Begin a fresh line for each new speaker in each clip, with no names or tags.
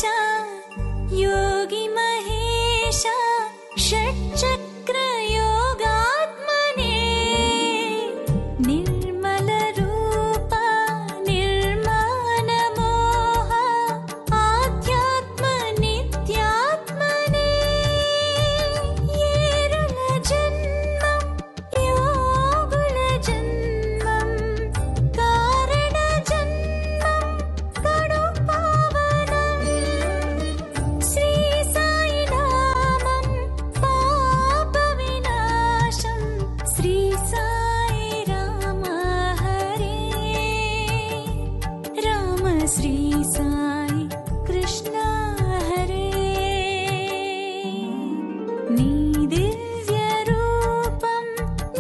योगी महेश षट्चक्र योगात्मने निर्मल रूप निर्माण मोह आध्यात्म नित्यात्मने येरुल जन्मं योगुल जन्मं कारण जन्मं कಡು पावनं श्री साई नामं पाप विनाशं श्री साई राम हरे राम श्री साई कृष्ण हरे नी दिव्य रूपं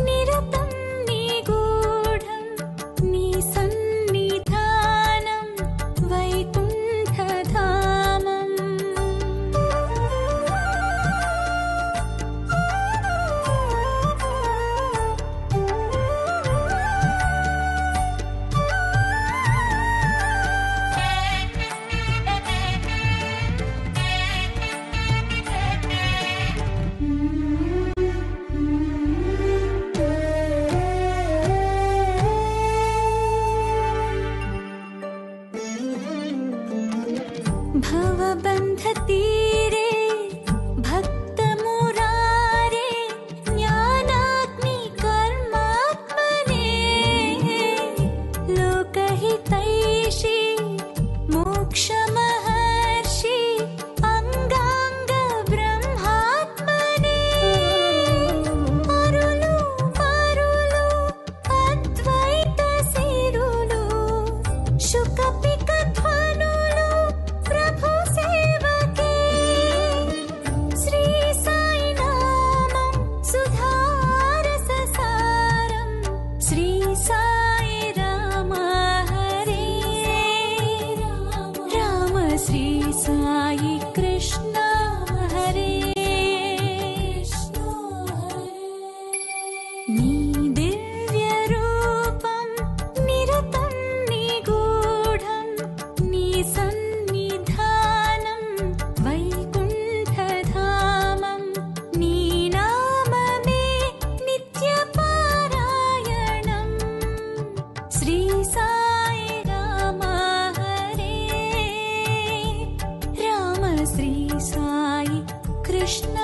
निरतं निगूढं नी सन्निधानं वैकुण्ठधामम् भवबन्धतीरे भक्तमुरारे ज्ञानाग्नि कर्मात्मने लोकहितैषि मोक्षमहर्षि अंगांग ब्रह्मात्मने अरुलु मरुलु अद्वैत सिरुलु शुकपिक ध्वनुलु प्रभु सेवके श्री साई नामं सुधारस सारं श्री साई राम हरे राम श्री साई कृष्ण हरे नी दिव्य रूपं निरतं निगूढं नी सन्निधानं वैकुण्ठधामं नी नाममे नित्यपारायणं श्री साई राम हरे राम श्री साई कृष्ण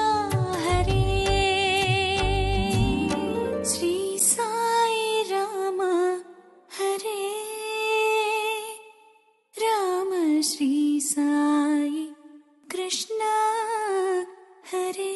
हरे श्री साई राम हरे राम श्री साई कृष्ण हरे।